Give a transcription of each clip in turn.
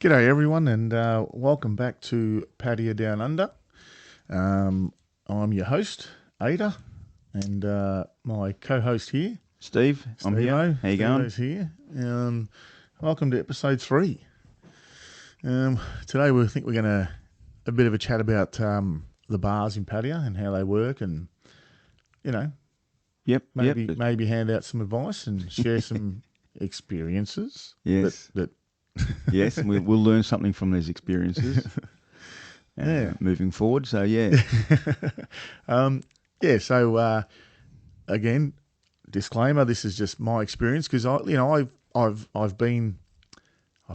G'day everyone, and welcome back to Pattaya Down Under. I'm your host, Ada, and my co-host here, Steve, I'm here. Steve-O. How you going? Steve-O's here. Welcome to episode 3. Today we think we're going to a bit of a chat about the bars in Pattaya and how they work, and Yep. maybe hand out some advice and share some experiences. Yes. That Yes, we'll learn something from these experiences. Moving forward. So yeah. So again, disclaimer: this is just my experience because I've been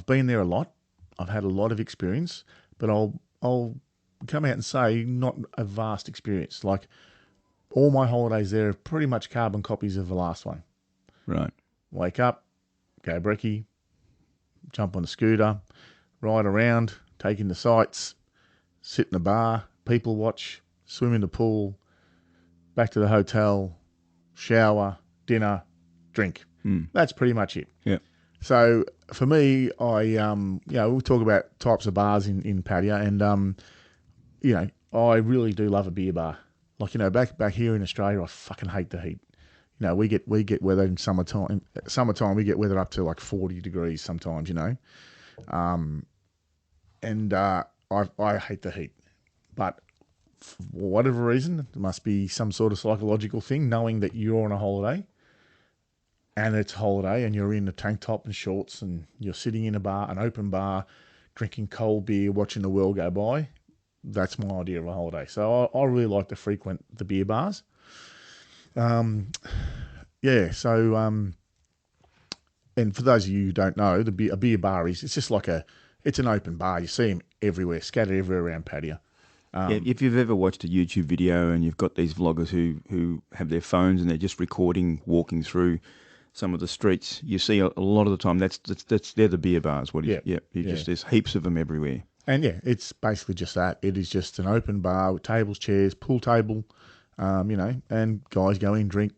there a lot. I've had a lot of experience, but I'll come out and say not a vast experience. Like all my holidays there are pretty much carbon copies of the last one. Right. Wake up, go brekkie, jump on the scooter, ride around, take in the sights, sit in the bar, people watch, swim in the pool, back to the hotel, shower, dinner, drink. That's pretty much it. Yeah. So for me, we'll talk about types of bars in Pattaya, and I really do love a beer bar. Like back here in Australia, I fucking hate the heat. We get weather in summertime. Summertime we get weather up to like 40 degrees sometimes. I hate the heat, but for whatever reason, it must be some sort of psychological thing, knowing that you're on a holiday and it's holiday and you're in a tank top and shorts and you're sitting in a bar, an open bar, drinking cold beer, watching the world go by. That's my idea of a holiday. So I really like to frequent the beer bars. And for those of you who don't know, a beer bar it's just like it's an open bar. You see them everywhere, scattered everywhere around Pattaya. If you've ever watched a YouTube video and you've got these vloggers who have their phones and they're just recording, walking through some of the streets, you see a lot of the time they're the beer bars. There's heaps of them everywhere. And it's basically just that. It is just an open bar with tables, chairs, pool table, and guys go in, drink,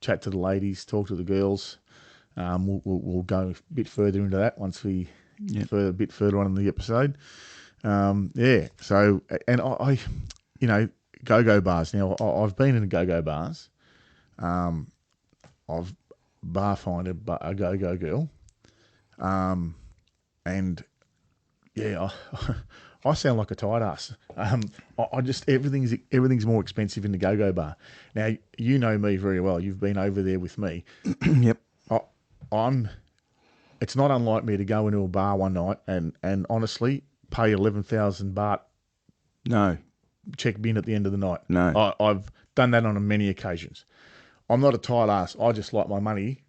chat to the ladies, talk to the girls. We'll go a bit further into that once we a bit further on in the episode. So, and I go-go bars. Now, I've been in go-go bars. I've bar find a go-go girl. And I sound like a tight ass. I just everything's more expensive in the go-go bar. Now you know me very well. You've been over there with me. Yep. It's not unlike me to go into a bar one night and honestly pay 11,000 baht. No. Check bin at the end of the night. No. I've done that on many occasions. I'm not a tight ass. I just like my money.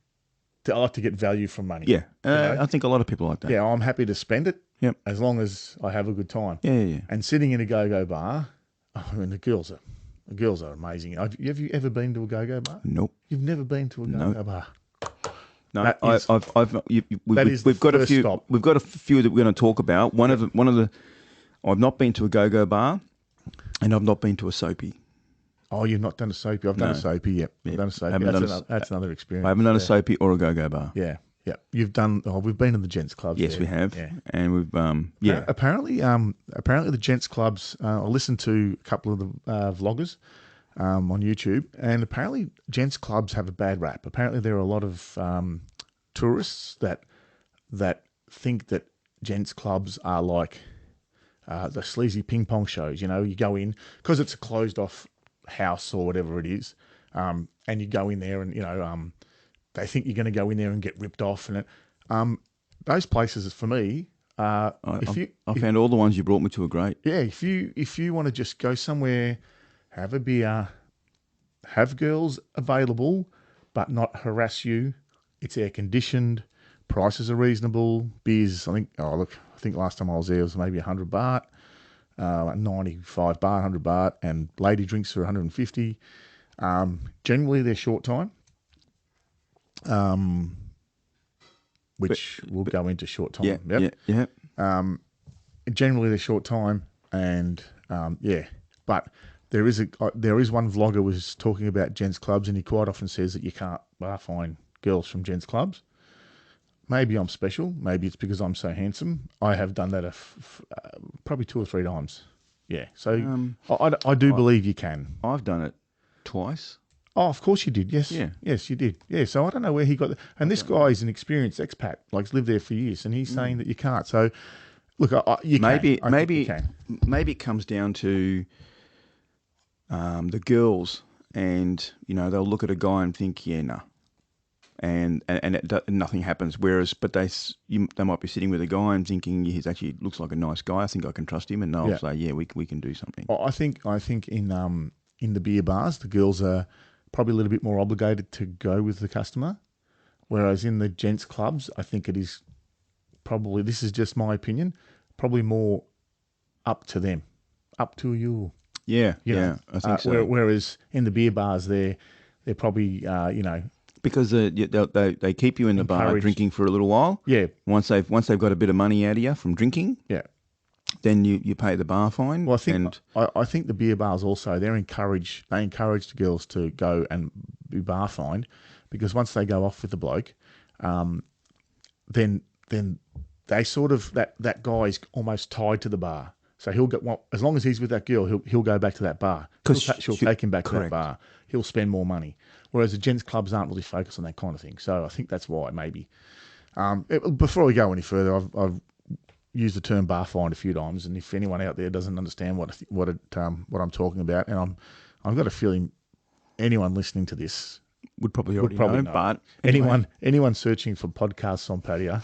I like to get value from money. Yeah. I think a lot of people like that. Yeah, I'm happy to spend it. Yep. As long as I have a good time. Yeah. And sitting in a go-go bar, I mean, the girls are amazing. Have you ever been to a go-go bar? Nope. You've never been to a go-go bar? No, we've got a few. Stop. We've got a few that we're going to talk about. One of the, I've not been to a go-go bar, and I've not been to a soapy. Oh, you've not done a soapy? I've done a soapy. Yep. I've done a soapy. That's another experience. I haven't done a soapy or a go-go bar. Yeah. Yeah, you've done. Oh, we've been in the gents clubs. Yes, there. we have. Yeah. And we've Apparently, the gents clubs. I listened to a couple of the vloggers on YouTube, and apparently gents clubs have a bad rap. Apparently, there are a lot of tourists that think that gents clubs are like the sleazy ping pong shows. You go in because it's a closed off house or whatever it is, and you go in there and they think you're going to go in there and get ripped off, and those places for me. I found all the ones you brought me to are great. Yeah, if you want to just go somewhere, have a beer, have girls available, but not harass you. It's air conditioned, prices are reasonable. Beers, I think last time I was there it was maybe 100 baht, 95 baht, 100 baht, and lady drinks are 150. Generally they're short time. Which we'll go into short time. Yeah. Generally, they're short time, and but there is one vlogger was talking about gents clubs, and he quite often says that you can't bar find girls from gents clubs. maybe I'm special. Maybe it's because I'm so handsome. I have done that probably 2 or 3 times. Yeah. So Um, I do I, believe you can. I've done it twice. Oh, of course you did. Yes. Yeah, Yes, you did. Yeah. So I don't know where he got. And I this don't know. guy's an experienced expat. Like, he's lived there for years, and he's saying Mm. that you can't. So look, you can. Maybe, I think you maybe, can. maybe it comes down to the girls, and they'll look at a guy and think, yeah, no, and nothing happens. Whereas, but they might be sitting with a guy and thinking he's actually looks like a nice guy. I think I can trust him, and they'll Yeah. say, yeah, we can do something. I think in the beer bars, the girls are probably a little bit more obligated to go with the customer, whereas in the gents clubs, I think it is probably, this is just my opinion, probably more up to them, up to you. Yeah, You know, yeah, I think so. whereas in the beer bars, they're probably Because they keep you in the bar encouraged. drinking for a little while. Yeah, Once they've got a bit of money out of you from drinking, yeah. then you pay the bar fine. Well, And I think the beer bars also, they encourage the girls to go and be bar fined, because once they go off with the bloke, then they sort of, that guy's almost tied to the bar. So he'll get, well, as long as he's with that girl, he'll go back to that bar. 'cause She'll take him back to that correct. bar. He'll spend more money. Whereas the gents clubs aren't really focused on that kind of thing. So I think that's why, maybe. Before we go any further, I've used the term bar find a few times, and if anyone out there doesn't understand what I'm talking about, and I've got a feeling anyone listening to this Would probably would already probably know, know. but anyway. Anyone searching for podcasts on Pattaya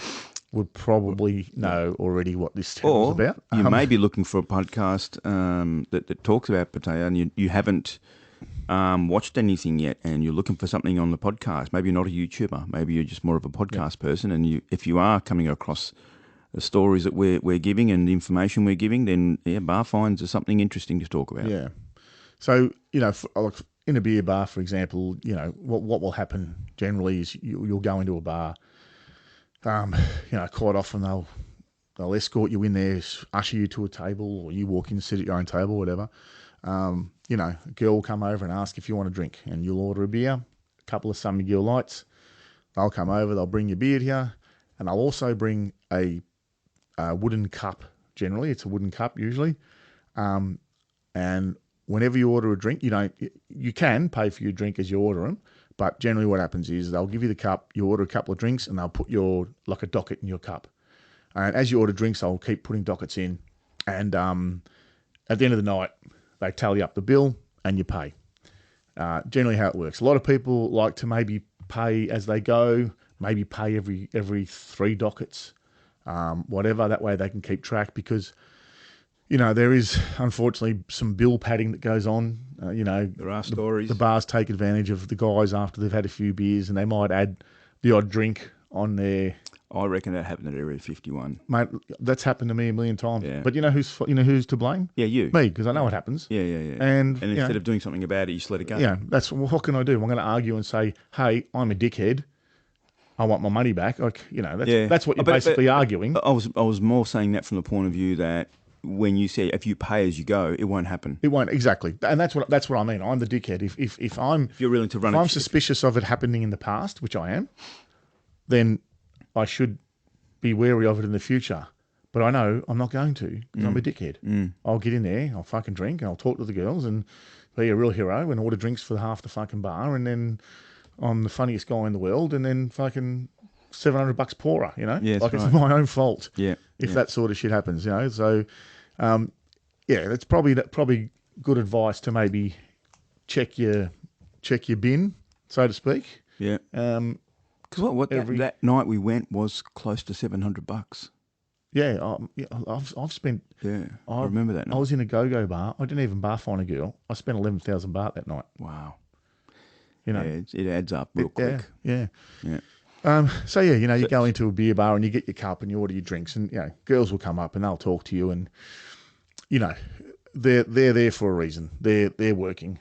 would probably know already what this term is Or about. you may be looking for a podcast that talks about Pattaya, and you haven't watched anything yet, and you're looking for something on the podcast. Maybe you're not a YouTuber. Maybe you're just more of a podcast person. And if you are coming across the stories that we're giving and the information we're giving, then bar finds are something interesting to talk about. Yeah. So, like in a beer bar, for example, what will happen generally is you'll go into a bar. Quite often they'll escort you in there, usher you to a table, or you walk in, sit at your own table, whatever. A girl will come over and ask if you want a drink, and you'll order a beer, a couple of Summer Gill Lights. They'll come over, they'll bring your beer to you, and they'll also bring a wooden cup. Generally, it's a wooden cup usually, and whenever you order a drink, you can pay for your drink as you order them, but generally what happens is they'll give you the cup, you order a couple of drinks, and they'll put like a docket in your cup. And as you order drinks, they'll keep putting dockets in, and at the end of the night, they tally up the bill and you pay. Generally how it works. A lot of people like to maybe pay as they go, maybe pay every 3 dockets, whatever. That way they can keep track, because there is unfortunately some bill padding that goes on. There are stories. The bars take advantage of the guys after they've had a few beers, and they might add the odd drink on their. I reckon that happened at Area 51. Mate, that's happened to me a million times. Yeah. But who's to blame? Yeah, you. Me, because I know it happens. Yeah, yeah, yeah. And instead of doing something about it, you just let it go. Yeah, what can I do? I'm going to argue and say, hey, I'm a dickhead. I want my money back. That's what you're basically arguing. I was more saying that from the point of view that when you say if you pay as you go, it won't happen. It won't, exactly, and that's what I mean. I'm the dickhead. If you're willing to run, if I'm suspicious of it happening in the past, which I am, then I should be wary of it in the future. But I know I'm not going to, because I'm a dickhead. I'll get in there, I'll fucking drink, and I'll talk to the girls and be a real hero and order drinks for half the fucking bar, and then I'm the funniest guy in the world, and then fucking $700 poorer, Yeah, like right. it's my own fault. Yeah, if that sort of shit happens, So, that's probably good advice to maybe check your bin, so to speak. Yeah. Because that night we went was close to $700. Yeah, I've spent. Yeah, I remember that night. I was in a go-go bar. I didn't even bar find a girl. I spent 11,000 baht that night. Wow. Yeah, it adds up real quick. Yeah. Yeah. So you go into a beer bar and you get your cup and you order your drinks, and girls will come up and they'll talk to you, and they're there for a reason. They're working.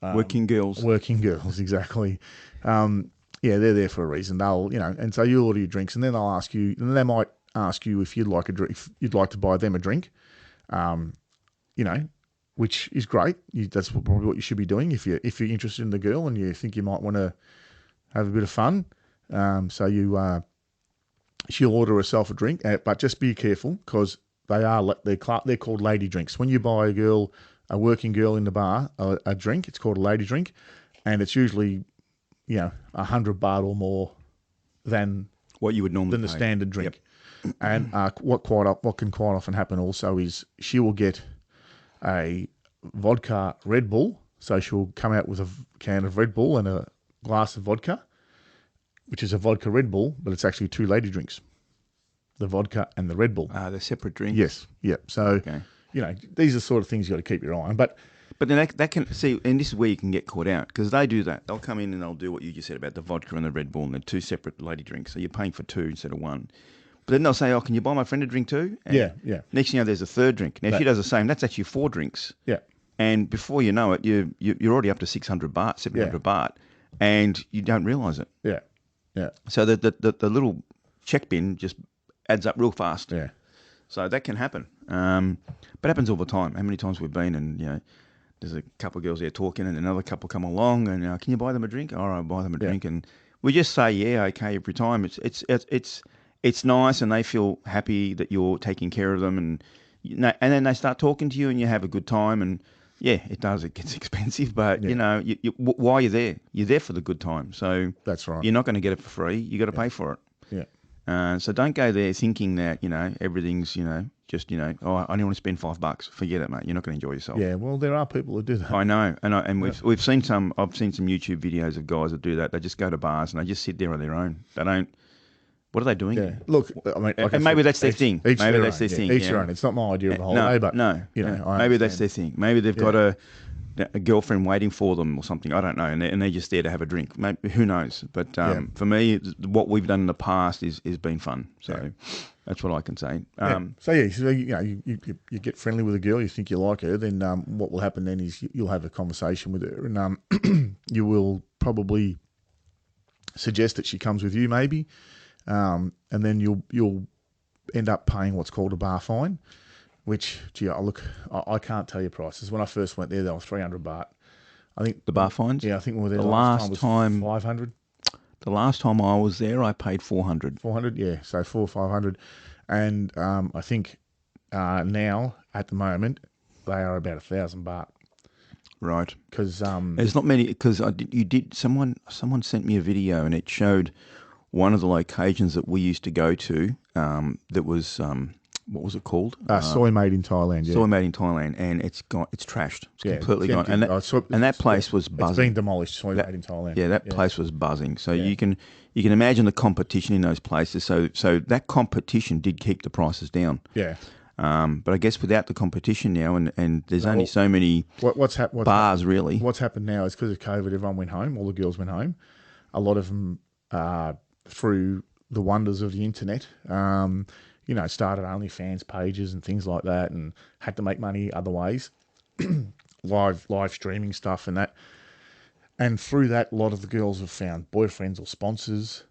Working girls. Working girls, exactly. They're there for a reason. They'll and so you order your drinks, and then they'll ask you, and they might ask you if you'd like a drink, if you'd like to buy them a drink, which is great. That's probably what you should be doing if you're interested in the girl and you think you might want to have a bit of fun. So you she'll order herself a drink, but just be careful because they're called lady drinks. When you buy a working girl in the bar, a drink, it's called a lady drink, and it's usually 100 baht or more than What you would normally the pay. standard drink. Yep. And what can quite often happen also is she will get a vodka Red Bull. So she'll come out with a can of Red Bull and a glass of vodka, which is a vodka Red Bull, but it's actually two lady drinks, the vodka and the Red Bull. They're separate drinks. Yes, yep. So, Okay. these are the sort of things you got to keep your eye on. But But then that can see, and this is where you can get caught out because they do that. They'll come in and they'll do what you just said about the vodka and the Red Bull, and they're two separate lady drinks. So you're paying for two instead of one. But then they'll say, "Oh, can you buy my friend a drink too?" And yeah. Next thing you know, there's a third drink. Now she does the same. That's actually four drinks. Yeah, And before you know it, you're already up to 600 baht, 700 baht, and you don't realise it. yeah, yeah, So the little check bin just adds up real fast. yeah, So that can happen. But it happens all the time. How many times we've been and, there's a couple of girls there talking and another couple come along and, can you buy them a drink? All right, I'll buy them a drink. And we just say, yeah, okay, every time. It's nice and they feel happy that you're taking care of them and then they start talking to you and you have a good time and, yeah, it does. It gets expensive, but, why you're there? You're there for the good time. So that's right. you're not going to get it for free. You got to pay for it. Yeah. So don't go there thinking that, everything's, just, I only want to spend $5. Forget it, mate. You're not going to enjoy yourself. Yeah, well, there are people who do that. I know. And we've seen I've seen some YouTube videos of guys that do that. They just go to bars and they just sit there on their own. They don't, what are they doing? Yeah. Look, I mean, and maybe that's their thing. Maybe that's their thing. Each their own. It's not my idea of a holiday, but maybe that's their thing. Maybe they've got a girlfriend waiting for them or something. I don't know, and they're just there to have a drink. Maybe, who knows? But for me, what we've done in the past is been fun. So that's what I can say. So you get friendly with a girl, you think you like her, then what will happen then is you'll have a conversation with her, and you will probably suggest that she comes with you, maybe. And then you'll end up paying what's called a bar fine, which, I can't tell you prices. When I first went there, they were 300 baht. I think the bar fines. Yeah, I think we were there the last time time 500. The last time I was there, I paid 400. 400, yeah. So 400 or 500, and I think now at the moment they are about 1,000 baht. Right. Because there's not many. Because someone sent me a video and it showed one of the locations that we used to go to, that was, what was it called? soy made in Thailand. Yeah. Soy made in Thailand, and it's trashed. It's completely gone. Empty. And that place was buzzing. It's been demolished. Soy made in Thailand. Yeah, that place was buzzing. So you can imagine the competition in those places. So that competition did keep the prices down. Yeah. But I guess without the competition now, and there's only so many bars really. What's happened now is because of COVID, everyone went home. All the girls went home. A lot of them, through the wonders of the internet, started OnlyFans pages and things like that, and had to make money other ways, live streaming stuff and that. And through that, a lot of the girls have found boyfriends or sponsors.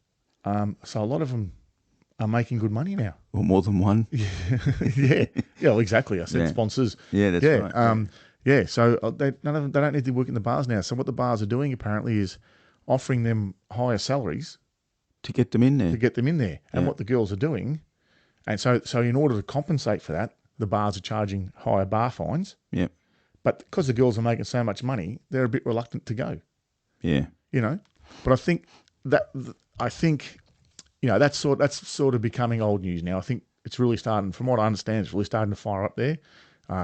So a lot of them are making good money now. Or more than one. Yeah, well, exactly. I said sponsors. Yeah, that's right. So they don't need to work in the bars now. So what the bars are doing apparently is offering them higher salaries to get them in there. And what the girls are doing, and so in order to compensate for that, the bars are charging higher bar fines. Yeah. But because the girls are making so much money, they're a bit reluctant to go. Yeah. But I think that's sort of becoming old news now. I think it's really starting, from what I understand, it's really starting to fire up there.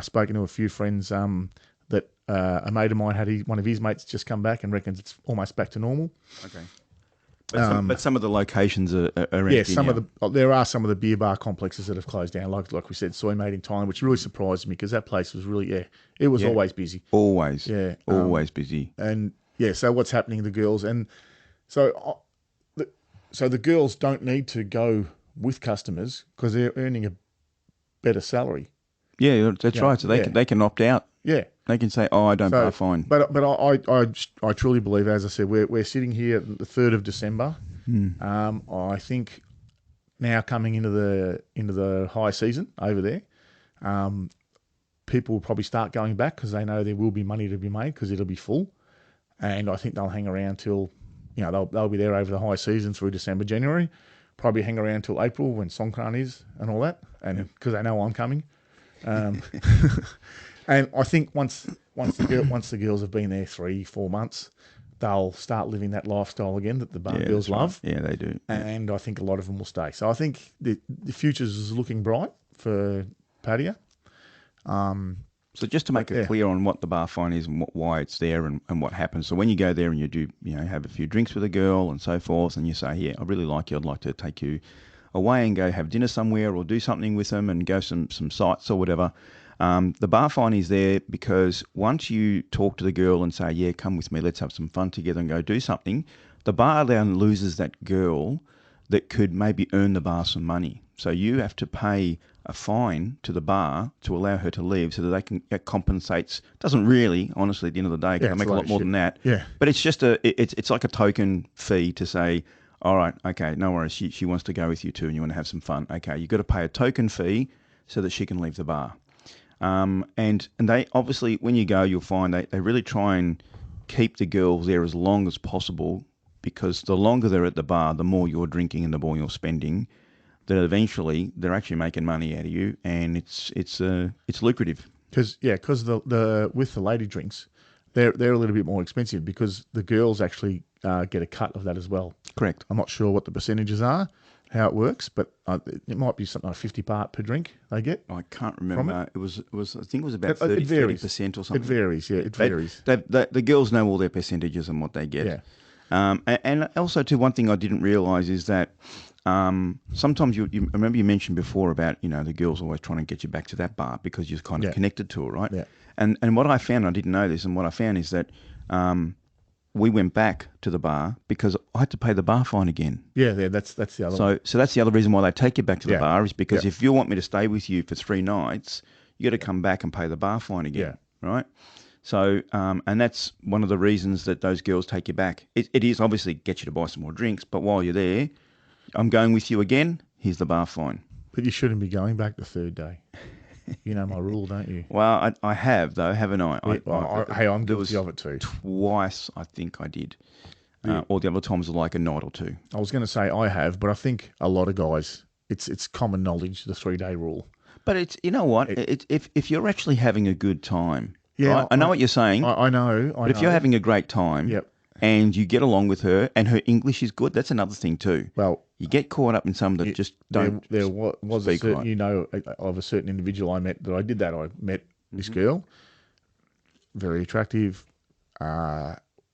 Spoken to a few friends that a mate of mine had one of his mates just come back and reckons it's almost back to normal. Okay. But some of the locations are empty now. There are some of the beer bar complexes that have closed down, like we said, Soy Made in Thailand, which really surprised me because that place was really, it was always busy. Always. Yeah. Always busy. And so what's happening to the girls? And so the girls don't need to go with customers because they're earning a better salary. Yeah, that's right. So they can opt out. Yeah. They can say, "Oh, I don't bar fine." But I truly believe, as I said, we're sitting here the 3rd of December. I think now coming into the high season over there, people will probably start going back because they know there will be money to be made because it'll be full, and I think they'll hang around till they'll be there over the high season through December, January. probably hang around till April when Songkran is and all that, and because they know I'm coming. Um, and I think once the girls have been there 3-4 months, they'll start living that lifestyle again that the bar Yeah, girls that's right. love. Yeah, they do. Yeah. And I think a lot of them will stay. So I think the future is looking bright for Pattaya. So just to make it clear on what the bar fine is and why it's there and what happens. So when you go there and you do, have a few drinks with a girl and so forth, and you say, yeah, I really like you, I'd like to take you away and go have dinner somewhere or do something with them and go some sights or whatever. The bar fine is there because once you talk to the girl and say, yeah, come with me, let's have some fun together and go do something, the bar then loses that girl that could maybe earn the bar some money. So you have to pay a fine to the bar to allow her to leave so that that compensates. Doesn't really, honestly, at the end of the day, because they make a lot more than that. Yeah. But it's just it's like a token fee to say, all right, okay, no worries. She wants to go with you too and you want to have some fun. Okay, you've got to pay a token fee so that she can leave the bar. And they obviously, when you go, you'll find they really try and keep the girls there as long as possible, because the longer they're at the bar, the more you're drinking and the more you're spending, that eventually they're actually making money out of you, and it's lucrative. Because the with the lady drinks, they're a little bit more expensive because the girls actually get a cut of that as well. Correct. I'm not sure what the percentages are, how it works, but it might be something like 50 baht per drink they get. I can't remember. It was I think it was about It 30% or something. It varies, yeah, it varies. The girls know all their percentages and what they get. Yeah. And also, too, one thing I didn't realise is that sometimes you remember you mentioned before about, the girls always trying to get you back to that bar because you're kind of connected to it, right? Yeah. And what I found, I didn't know this, and what I found is that we went back to the bar because I had to pay the bar fine again. Yeah, that's the other one. So that's the other reason why they take you back to the Yeah. bar, is because Yeah. if you want me to stay with you for 3 nights, you got to come back and pay the bar fine again, right? So, and that's one of the reasons that those girls take you back. It is obviously get you to buy some more drinks, but while you're there, I'm going with you again, here's the bar fine. But you shouldn't be going back the third day. You know my rule, don't you? Well, I have, though, haven't I? Hey, I'm guilty of it too. Twice, I think I did. Or the other times were like a night or two. I was going to say I have, but I think a lot of guys, it's common knowledge, the 3-day rule. But it's, you know what? If you're actually having a good time, Yeah, right? I know what you're saying. I know. But if you're having a great time, Yep. and you get along with her, and her English is good, that's another thing too. Well, you get caught up in some that just don't. There was a speak certain, right. of a certain individual I met that I did that. I met this girl, very attractive.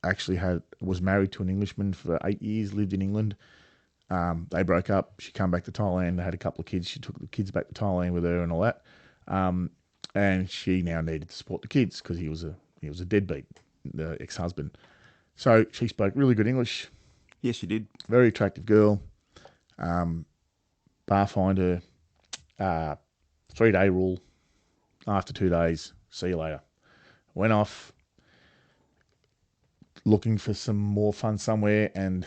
Actually was married to an Englishman for 8 years. Lived in England. They broke up. She came back to Thailand. They had a couple of kids. She took the kids back to Thailand with her and all that. And she now needed to support the kids because he was a deadbeat, the ex-husband. So she spoke really good English. Yes, she did. Very attractive girl. Bar finder. 3-day rule. After 2 days, see you later. Went off looking for some more fun somewhere and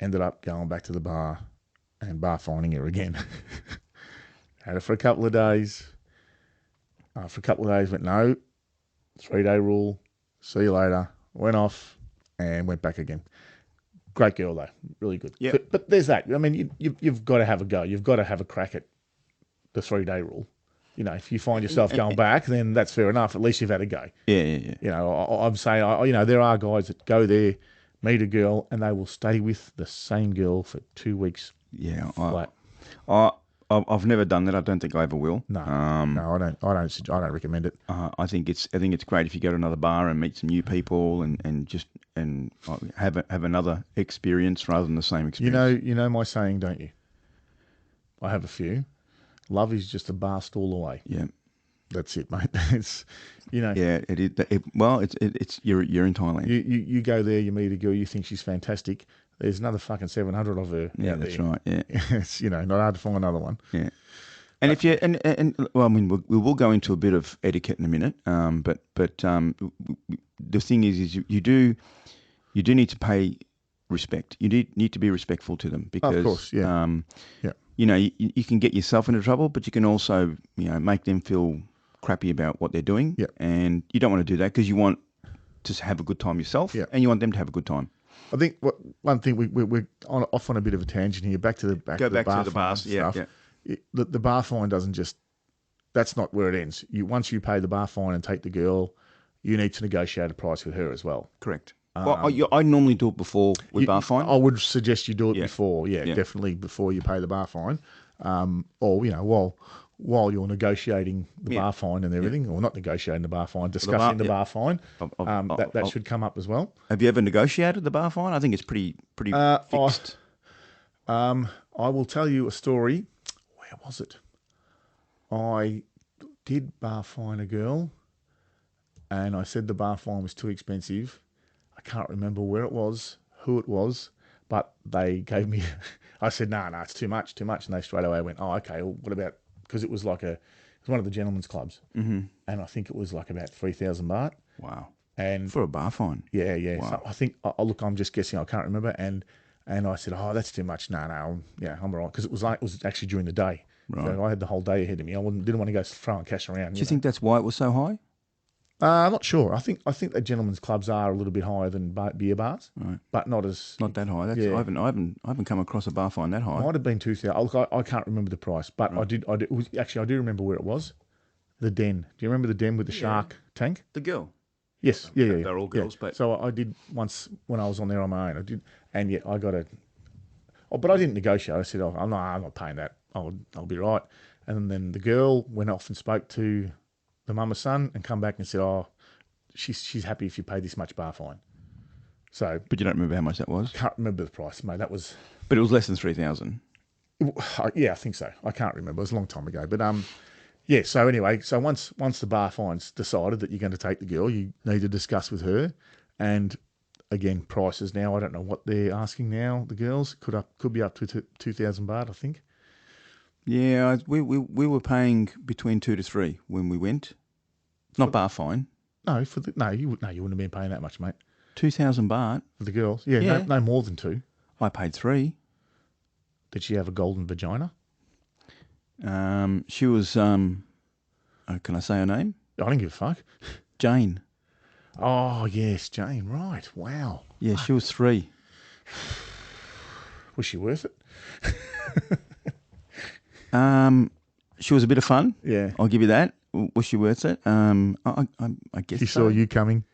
ended up going back to the bar and bar finding her again. Had it for a couple of days. After a couple of days, went, no, 3-day rule, see you later. Went off and went back again. Great girl, though. Really good. Yeah. But there's that. I mean, you've got to have a go. You've got to have a crack at the 3-day rule. If you find yourself going back, then that's fair enough. At least you've had a go. Yeah. I'm saying, there are guys that go there, meet a girl, and they will stay with the same girl for 2 weeks. Yeah. Flat. I've never done that. I don't think I ever will. No, I don't recommend it. I think it's great if you go to another bar and meet some new people and have another experience rather than the same experience. You know my saying, don't you? I have a few. Love is just a bar stool away. Yeah. That's it, mate. It's Yeah, it is. It's you're in Thailand. You go there, you meet a girl, you think she's fantastic. There's another fucking 700 of her. Yeah, out that's there. right. Yeah, It's not hard to find another one. yeah. And if you well, I mean, we will go into a bit of etiquette in a minute. But the thing is you do need to pay respect. You need to be respectful to them because, of course, yeah. you can get yourself into trouble, but you can also make them feel crappy about what they're doing. Yep. And you don't want to do that because you want to have a good time yourself, Yep. and you want them to have a good time. I think one thing we're off on a bit of a tangent here. Back Go to the back to bar the fine bars. Yeah, stuff. yeah. The bar fine doesn't just. That's not where it ends. Once you pay the bar fine and take the girl, you need to negotiate a price with her as well. Correct. Well, I normally do it before with bar fine. I would suggest you do it Yeah. before. Yeah, Yeah. definitely before you pay the bar fine, or while you're negotiating the Yeah. bar fine and everything, or not negotiating the bar fine, The bar, discussing the yeah. bar fine. That I've- should come up as well. Have you ever negotiated the bar fine? I think it's pretty fixed. I will tell you a story. Where was it? I did bar fine a girl, and I said the bar fine was too expensive. I can't remember where it was, who it was, but they gave me. I said, no, it's too much, and they straight away went, oh, okay. Well, what about? Because it was one of the gentlemen's clubs, and I think it was like about 3,000 baht. Wow. And For a bar fine. yeah. Wow. So I think, look, I'm just guessing. I can't remember. And I said, oh, that's too much. No, I'm all right, because it was actually during the day. Right. So I had the whole day ahead of me. I didn't want to go throwing cash around. Do you think that's why it was so high? I'm not sure. I think that gentlemen's clubs are a little bit higher than beer bars, Right. but not as. Not that high. That's, Yeah. I haven't come across a bar fine that high. Might have been 2,000. I can't remember the price, but I did. I do remember where it was. The den. Do you remember the den with the shark tank? The girl. Yes. Yeah. They're all girls, but So I did once when I was on there on my own. I did, and yeah, I got a. Oh, but I didn't negotiate. I said, I'm not paying that. I'll be right. And then the girl went off and spoke to the mum and son, and come back and said, oh, she's happy if you pay this much bar fine. So, but you don't remember how much that was. can't remember the price, mate. That was. But it was less than 3,000. Yeah, I think so. I can't remember. It was a long time ago. But yeah. So anyway, once the bar fine's decided that you're going to take the girl, you need to discuss with her. And again, prices now. I don't know what they're asking now. The girls could be up to 2,000 baht, I think. Yeah, we were paying between 2 to 3 when we went. Not bar fine. No, you wouldn't have been paying that much, mate. 2,000 baht. For the girls, yeah. Yeah. No more than 2. I paid 3. Did she have a golden vagina? She was. Can I say her name? I don't give a fuck. Jane. Oh yes, Jane. Right. Wow. Yeah, she was 3. Was she worth it? She was a bit of fun. Yeah. I'll give you that. Was she worth it? I guess She so. saw you coming.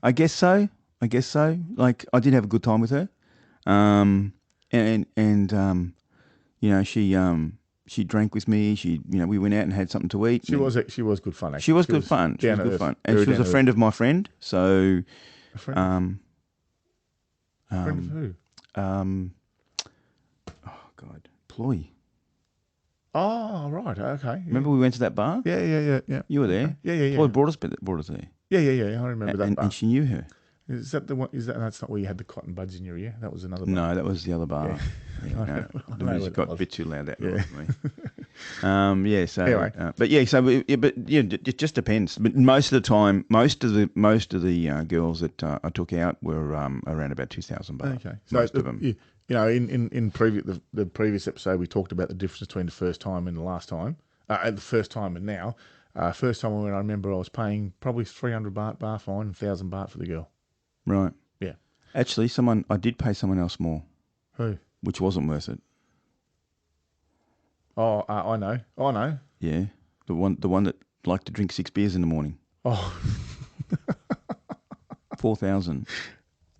I guess so. Like, I did have a good time with her. She drank with me. We went out and had something to eat. She was good fun. Actually. She was good fun. She was good fun, and she was a friend of my friend. So, A friend of who? oh God, Ploy. Oh right. Okay. Yeah. Remember we went to that bar? Yeah. You were there. Yeah. Ploy brought us there. Yeah. I remember that. Bar. And she knew her. Is that the one? That's not where you had the cotton buds in your ear. That was another bar. No, that was the other bar. I know The music what got it a was. bit too loud that night for me. So Anyway. it just depends. But most of the time, most of the girls that I took out were around about 2,000 baht. Okay. Most of them. In the previous episode, we talked about the difference between the first time and the last time, and the first time and now. First time I remember I was paying probably 300 baht bar fine and 1,000 baht for the girl. Right. Yeah. Actually, I did pay someone else more, Who? which wasn't worth it. Oh, I know. Yeah, the one that liked to drink 6 beers in the morning. Oh, 4,000.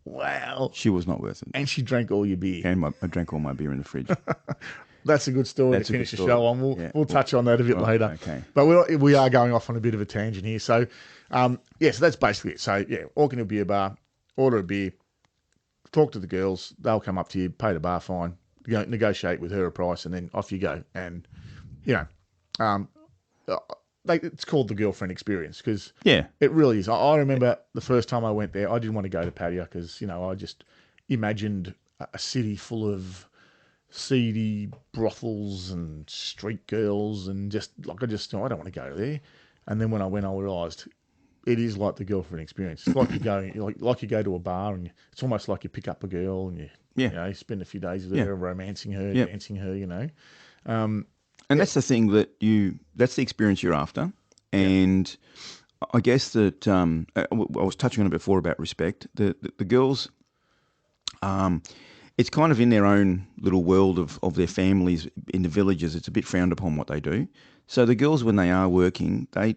wow. She was not worth it. And she drank all your beer. And I drank all my beer in the fridge. That's a good story That's to a good finish the story. show on. Yeah. We'll touch on that a bit Right, later. okay. But we are going off on a bit of a tangent here. So, so that's basically it. So, yeah, walk into a beer bar, order a beer, talk to the girls. They'll come up to you, pay the bar fine, negotiate with her a price, and then off you go. And, it's called the girlfriend experience because Yeah. it really is. I remember the first time I went there, I didn't want to go to Pattaya because, I just imagined a city full of seedy brothels and street girls and I don't want to go there. And then when I went, I realised it is like the girlfriend experience. It's like you go to a bar and it's almost like you pick up a girl and you spend a few days with her, romancing her, dancing her, And that's the thing that's the experience you're after. And I guess that I was touching on it before about respect. The girls, um, it's kind of in their own little world of their families in the villages. It's a bit frowned upon what they do. So the girls, when they are working, they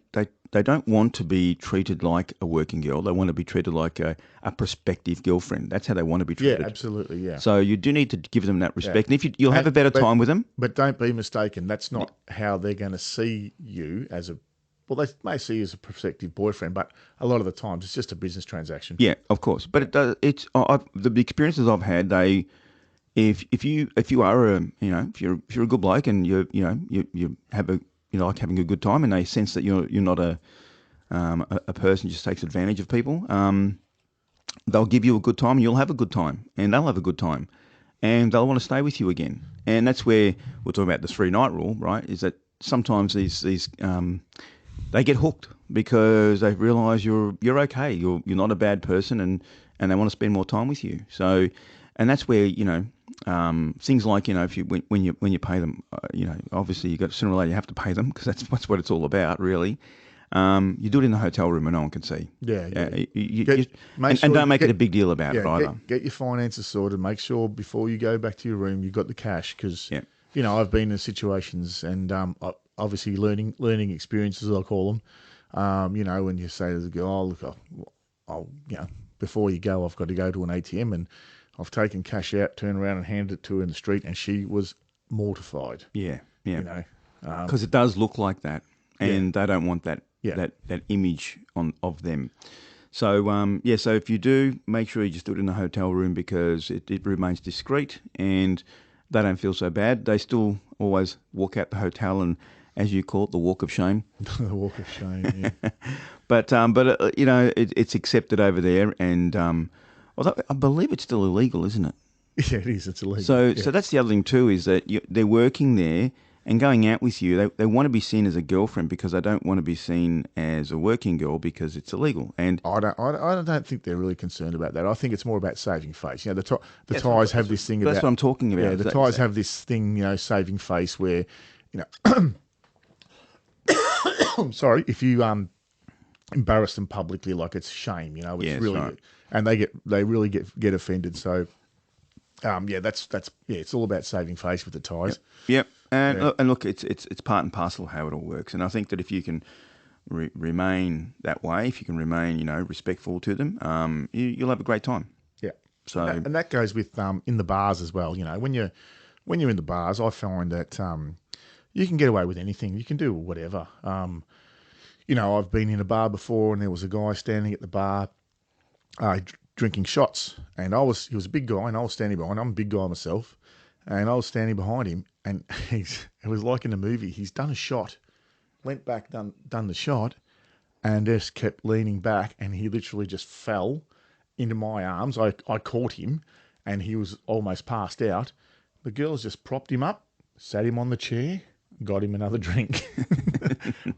don't want to be treated like a working girl. They want to be treated like a prospective girlfriend. That's how they want to be Yeah, treated. absolutely. Yeah, So you do need to give them that yeah. respect. And if you'll have a better But time with them. don't be mistaken. That's not how they're going to see you as a. Well, they may see you as a prospective boyfriend, but a lot of the times it's just a business transaction. Yeah, of course. But it does. It's the experiences I've had. If you are a if you're a good bloke and you have a like having a good time, and they sense that you're not a person who just takes advantage of people. They'll give you a good time, and you'll have a good time, and they'll have a good time, and they'll want to stay with you again. And that's where we're talking about the 3 night rule, right? Is that sometimes these they get hooked because they realise you're okay, you're not a bad person, and they want to spend more time with you. So, and that's where things like if you when you pay them, obviously you got sooner or later you have to pay them because that's what it's all about, really. You do it in the hotel room and no one can see. Yeah, yeah. And don't make it a big deal about it either. Get your finances sorted. Make sure before you go back to your room, you've got the cash because, Yeah. I've been in situations and obviously learning experiences, I call them. When you say to the girl, oh, look, before you go, I've got to go to an ATM and I've taken cash out, turned around and handed it to her in the street and she was mortified. Yeah, yeah. You know, Because it does look like that, and they don't want that Yeah. that image of them. So so if you do, make sure you just do it in a hotel room because it remains discreet and they don't feel so bad. They still always walk out the hotel and, as you call it, the walk of shame. the walk of shame. Yeah. But it's accepted over there, and although I believe it's still illegal, isn't it? Yeah, it is. It's illegal. So that's the other thing too, is that they're working there and going out with you. They want to be seen as a girlfriend because they don't want to be seen as a working girl because it's illegal. And I don't think they're really concerned about that. I think it's more about saving face. The That's Thais what- have this thing that's about. what I'm talking about. Yeah, Is the that- Thais have this thing, saving face where, I'm sorry, if you embarrass them publicly, like it's shame. It's Yeah, that's really, right. and they really get offended. So, that's it's all about saving face with the Thais. Yep. And look, it's part and parcel of how it all works. And I think that if you can remain that way, if you can remain respectful to them, you'll have a great time. Yeah. So And that goes with in the bars as well. When you're in the bars, I find that you can get away with anything. You can do whatever. I've been in a bar before, and there was a guy standing at the bar, drinking shots, and he was a big guy, and I was standing behind. I'm a big guy myself, and I was standing behind him, and it was like in a movie. He's done a shot, went back, done the shot, and just kept leaning back, and he literally just fell into my arms. I caught him, and he was almost passed out. The girls just propped him up, sat him on the chair, got him another drink.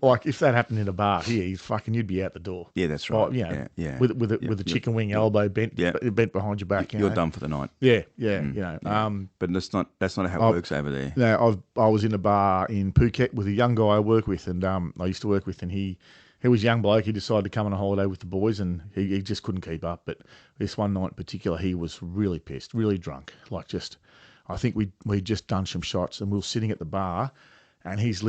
Like if that happened in a bar here, you'd be out the door. yeah, that's right. Oh, Yeah. with a chicken wing elbow bent behind your back. You're done for the night. Yeah, yeah, But that's not how it works over there. I was in a bar in Phuket with a young guy I work with, and I used to work with, and he was a young bloke. He decided to come on a holiday with the boys, and he just couldn't keep up. But this one night in particular, he was really pissed, really drunk. I think we'd just done some shots, and we were sitting at the bar, and he's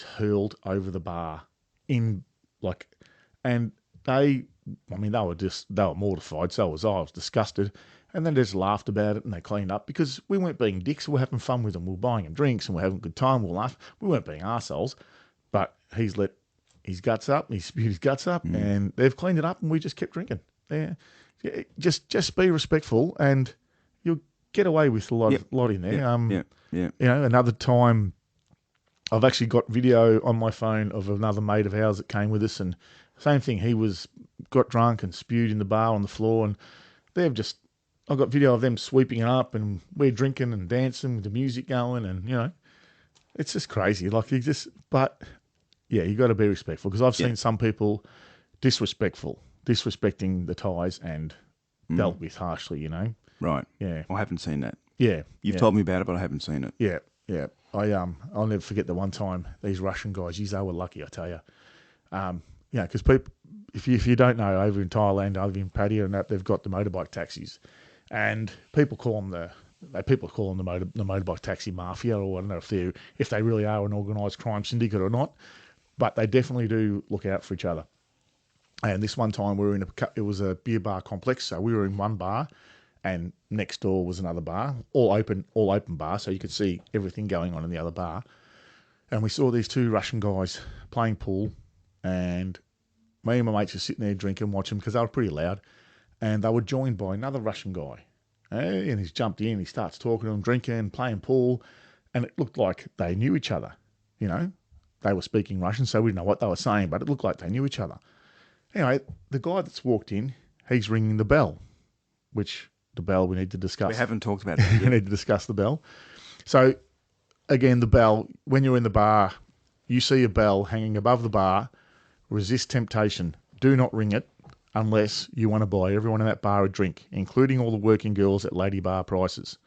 hurled over the bar and they were mortified. So was I. I was disgusted. And then they just laughed about it and they cleaned up because we weren't being dicks. We were having fun with them. We were buying them drinks and we we're having a good time. We were laughing. We weren't being arseholes. But he's let his guts up. He spewed his guts up and they've cleaned it up and we just kept drinking. Yeah. Just be respectful and you'll get away with a lot in there. Yeah. Another time I've actually got video on my phone of another mate of ours that came with us and same thing. He got drunk and spewed in the bar on the floor and I've got video of them sweeping it up and we're drinking and dancing with the music going and, it's just crazy. You got to be respectful because I've seen some people disrespecting the Thais and dealt with harshly, Right. Yeah. I haven't seen that. Yeah. You've told me about it, but I haven't seen it. Yeah. Yeah. I'll never forget the one time these Russian guys, they were lucky, I tell you. because people, if you don't know, over in Thailand, over in Pattaya and that, they've got the motorbike taxis, and people call them the motorbike taxi mafia, or I don't know if they really are an organised crime syndicate or not, but they definitely do look out for each other. And this one time we were it was a beer bar complex, so we were in one bar, and next door was another bar, all open bar, so you could see everything going on in the other bar. And we saw these two Russian guys playing pool, and me and my mates were sitting there drinking, watching because they were pretty loud, and they were joined by another Russian guy. And he's jumped in, he starts talking to them, drinking, playing pool, and it looked like they knew each other. You know, they were speaking Russian, so we didn't know what they were saying, but it looked like they knew each other. Anyway, the guy that's walked in, he's ringing the bell, which the bell we need to discuss. We haven't talked about that We yet. need to discuss the bell. So again, the bell, when you're in the bar, you see a bell hanging above the bar, resist temptation. Do not ring it unless you want to buy everyone in that bar a drink, including all the working girls at lady bar prices.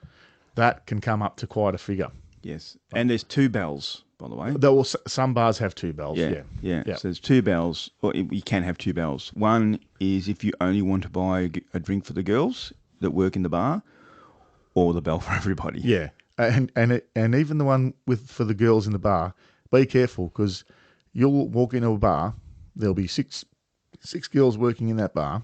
That can come up to quite a figure. Yes. And there's two bells, by the way. Some bars have two bells. Yeah. So there's two bells, or you can have two bells. One is if you only want to buy a drink for the girls that work in the bar, or the bell for everybody. Yeah. And even the one for the girls in the bar, be careful because you'll walk into a bar, there'll be six girls working in that bar.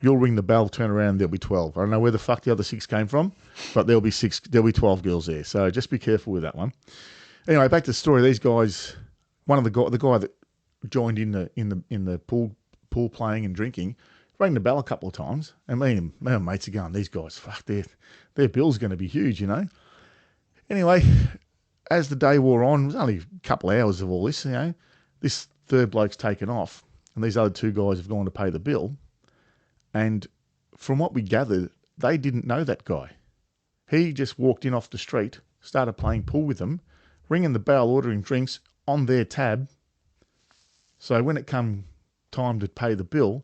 You'll ring the bell, turn around, there'll be 12. I don't know where the fuck the other six came from, but there'll be 12 girls there. So just be careful with that one. Anyway, back to the story. These guys, the guy that joined in the pool playing and drinking, rang the bell a couple of times, and me and my mates are going, these guys, fuck, their bill's going to be huge, you know. Anyway, as the day wore on, it was only a couple of hours of all this, you know. This third bloke's taken off, and these other two guys have gone to pay the bill. And from what we gathered, they didn't know that guy. He just walked in off the street, started playing pool with them, ringing the bell, ordering drinks on their tab. So when it come time to pay the bill,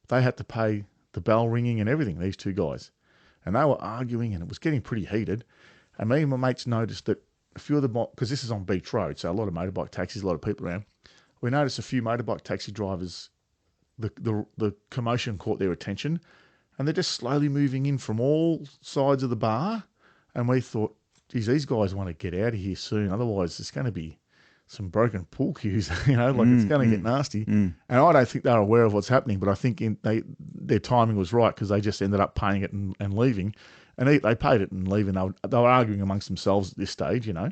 they had to pay the bell ringing and everything, these two guys. And they were arguing, and it was getting pretty heated. And me and my mates noticed that a few of the, because this is on Beach Road, so a lot of motorbike taxis, a lot of people around. We noticed a few motorbike taxi drivers, the commotion caught their attention, and they're just slowly moving in from all sides of the bar. And we thought, geez, these guys want to get out of here soon. Otherwise, it's going to be some broken pool cues, you know, like it's going to get nasty. And I don't think they're aware of what's happening, but I think their timing was right because they just ended up paying it and leaving. And they paid it and leaving. They were arguing amongst themselves at this stage, you know.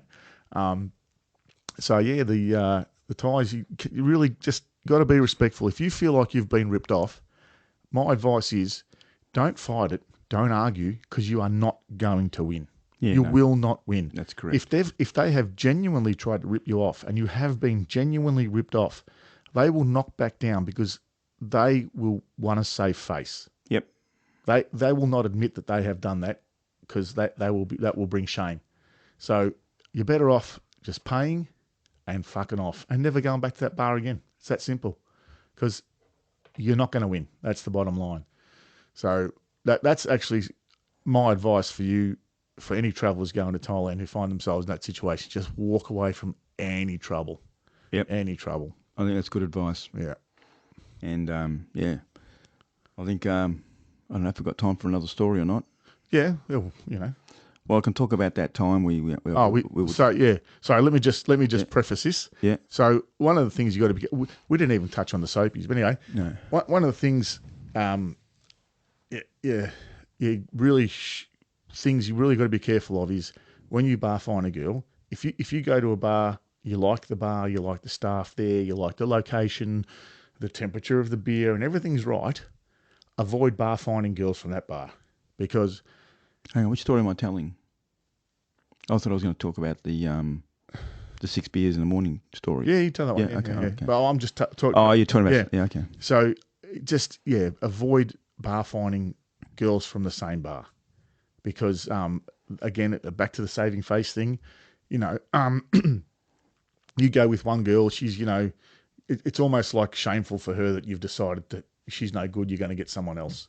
So yeah, the Thais, you really just got to be respectful. If you feel like you've been ripped off, my advice is don't fight it, don't argue, because you are not going to win. Yeah, you will not win. That's correct. If they have genuinely tried to rip you off, and you have been genuinely ripped off, they will knock back down because they will want to save face. Yep. They will not admit that they have done that because that will bring shame. So you're better off just paying and fucking off and never going back to that bar again. It's that simple because you're not going to win. That's the bottom line. So that's actually my advice for you, for any travellers going to Thailand who find themselves in that situation. Just walk away from any trouble. Yep. Any trouble. I think that's good advice. Yeah. And yeah, I think I don't know if we've got time for another story or not. Yeah, well, you know. Well, I can talk about that time we So yeah. Sorry, let me just preface this. Yeah. So one of the things you got to be, we didn't even touch on the soapies, but anyway, No. One of the things, things you really got to be careful of is when you bar find a girl. If you go to a bar, you like the bar, you like the staff there, you like the location, the temperature of the beer, and everything's right. Avoid bar finding girls from that bar because. Hang on, which story am I telling? I thought I was going to talk about the 6 beers in the morning story. Yeah, you tell that one. Yeah, okay. But I'm just talking. Oh, you're talking about yeah, okay. So just avoid bar finding girls from the same bar because again, back to the saving face thing. You know, you go with one girl, she's it's almost like shameful for her that you've decided that she's no good. You're going to get someone else.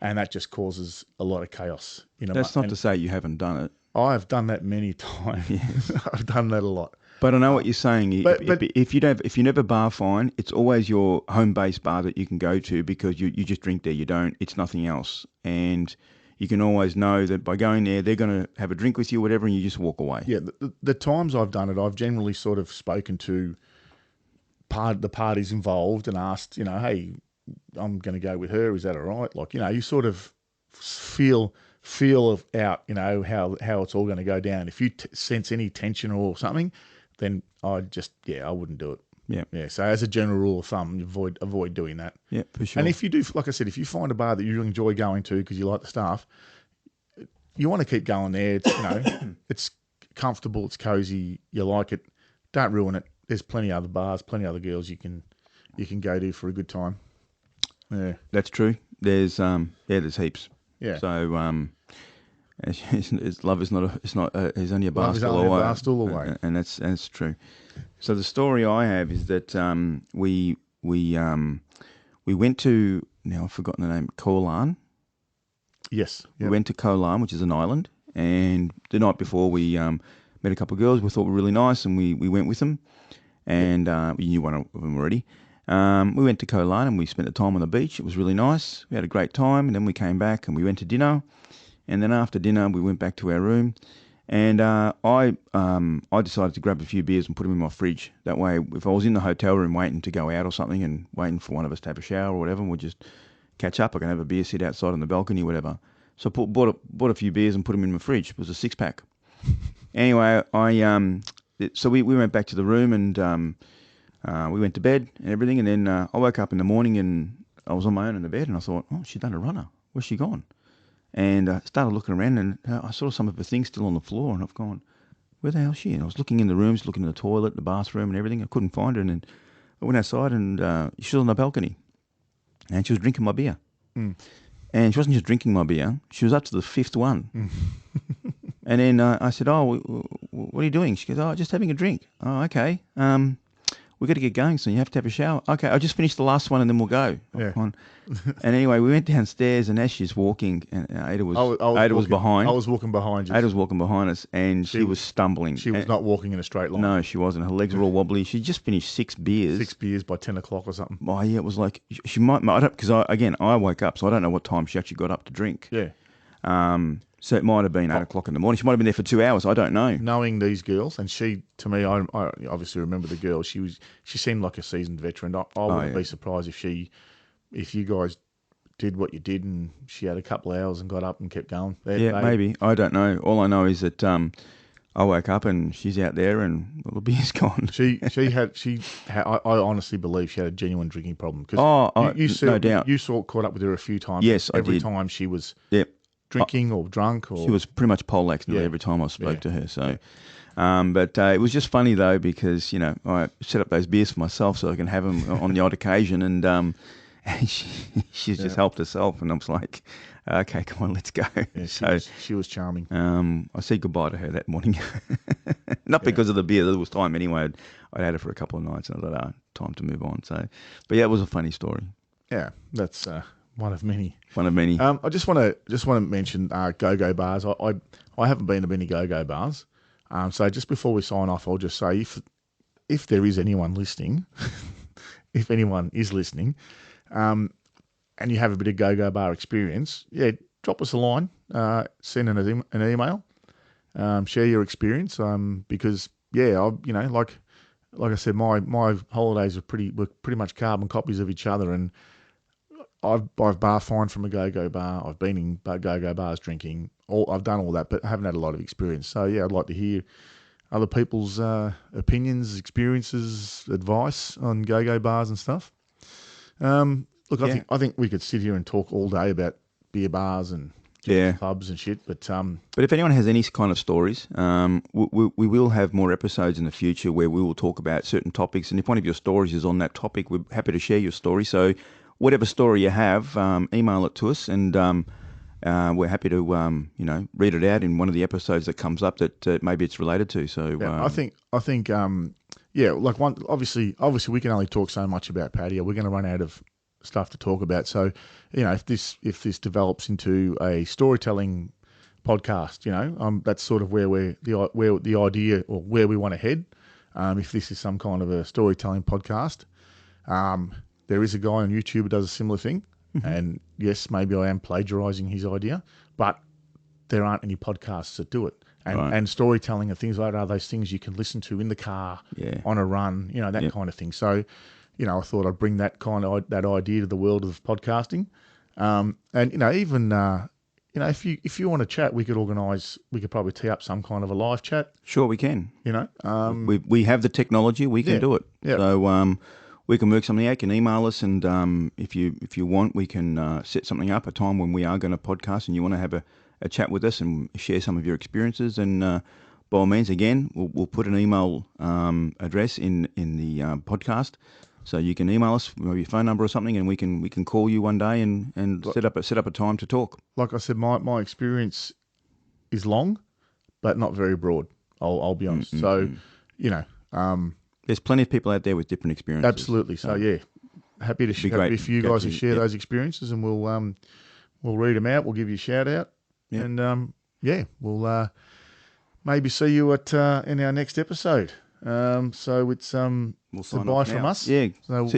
And that just causes a lot of chaos. That's not to say you haven't done it. I've done that many times. Yes. I've done that a lot. But I know what you're saying. But If you never bar fine, it's always your home base bar that you can go to because you just drink there. You don't. It's nothing else, and you can always know that by going there, they're going to have a drink with you, whatever, and you just walk away. yeah, the times I've done it, I've generally sort of spoken to the parties involved and asked, hey, I'm going to go with her. Is that all right? Like, you sort of feel out, how it's all going to go down. If you sense any tension or something, then I wouldn't do it. Yeah, Yeah. So as a general rule of thumb, avoid doing that. yeah, for sure. And if you do, like I said, if you find a bar that you enjoy going to because you like the staff, you want to keep going there. It's, it's comfortable, it's cozy, you like it. Don't ruin it. There's plenty of other bars, plenty of other girls you can go to for a good time. Yeah, That's true. There's heaps. yeah. So love is not is only a bar Love is stool only a away. bar stool away. And that's true. So the story I have is that we went to, now I've forgotten the name, Koh Larn. Yes. We Yep. went to Koh Larn, which is an island, and the night before we met a couple of girls we thought were really nice, and we went with them, and we knew one of them already. We went to Koh Larn and we spent the time on the beach. It was really nice. We had a great time, and then we came back and we went to dinner, and then after dinner we went back to our room, and I decided to grab a few beers and put them in my fridge. That way, if I was in the hotel room waiting to go out or something and waiting for one of us to have a shower or whatever, we'll just catch up. I can have a beer, sit outside on the balcony, whatever. So I bought a few beers and put them in my fridge. It was a 6-pack. Anyway, so we went back to the room and we went to bed and everything. And then I woke up in the morning and I was on my own in the bed and I thought, oh, she's done a runner. Where's she gone? And I started looking around and I saw some of her things still on the floor and I've gone, where the hell is she? And I was looking in the rooms, looking in the toilet, the bathroom and everything. I couldn't find her. And then I went outside and she was on the balcony and she was drinking my beer. Mm. And she wasn't just drinking my beer, she was up to the 5th one. And then I said, oh, what are you doing? She goes, oh, just having a drink. Oh, okay. We've got to get going soon. You have to have a shower. Okay, I'll just finish the last one and then we'll go. Yeah. And anyway, we went downstairs and as she's walking, and Ada was behind. I was walking behind you. Ada was walking behind us and she was stumbling. She was not walking in a straight line. No, she wasn't. Her legs were all wobbly. She just finished 6 beers. 6 beers by 10 o'clock or something. Oh, yeah, it was like, she might, because I woke up, so I don't know what time she actually got up to drink. Yeah. So it might have been 8 o'clock in the morning. She might have been there for 2 hours. I don't know. Knowing these girls, and she, to me, I obviously remember the girl. She seemed like a seasoned veteran. I wouldn't be surprised if you guys did what you did and she had a couple of hours and got up and kept going. Maybe. I don't know. All I know is that I woke up and she's out there and the beer's gone. She had. I honestly believe she had a genuine drinking problem. No doubt. You caught up with her a few times. Yes, I did. Every time she was drinking or drunk. Or she was pretty much poleaxed nearly every time I spoke to her. So, but it was just funny though because I set up those beers for myself so I can have them on the odd occasion, and she's just helped herself, and I was like, okay, come on, let's go. Yeah, she was charming. I said goodbye to her that morning, not because of the beer. There was time anyway. I'd had it for a couple of nights, and I thought, time to move on. So, but yeah, it was a funny story. Yeah, that's one of many. One of many. I just want to mention go-go bars. I haven't been to many go-go bars. So just before we sign off, I'll just say if there is anyone listening, if anyone is listening, and you have a bit of go-go bar experience, drop us a line, send an email, share your experience. Because like I said, my holidays were pretty much carbon copies of each other, and I've bar fined from a go-go bar. I've been in go-go bars drinking. I've done all that, but I haven't had a lot of experience. So yeah, I'd like to hear other people's opinions, experiences, advice on go-go bars and stuff. Look, I think we could sit here and talk all day about beer bars and clubs and shit. But if anyone has any kind of stories, we will have more episodes in the future where we will talk about certain topics. And if one of your stories is on that topic, we're happy to share your story. So whatever story you have, email it to us, and we're happy to read it out in one of the episodes that comes up that maybe it's related to. So I think obviously we can only talk so much about Pattaya. We're going to run out of stuff to talk about. So if this develops into a storytelling podcast, that's sort of where the idea or where we want to head. if this is some kind of a storytelling podcast. There is a guy on YouTube who does a similar thing. And yes, maybe I am plagiarizing his idea, but there aren't any podcasts that do it. And storytelling and things like that are those things you can listen to in the car, on a run, that kind of thing. So, I thought I'd bring that that idea to the world of podcasting. And, even, if you want to chat, we could probably tee up some kind of a live chat, Sure, we can. We have the technology. We can do it. Yeah. So we can work something out. You can email us, and if you want, we can set something up, a time when we are going to podcast and you want to have a chat with us and share some of your experiences. And by all means, again, we'll put an email address in the podcast. So you can email us, maybe your phone number or something, and we can call you one day and set up a time to talk. Like I said, my experience is long, but not very broad. I'll be honest. So, there's plenty of people out there with different experiences. Absolutely. So happy to share if you guys to share those experiences, and we'll read them out. We'll give you a shout out, and we'll maybe see you at in our next episode. So it's we'll sign goodbye off from now. us. Yeah. So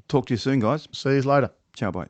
Talk to you soon, guys. see you later. Ciao, bye.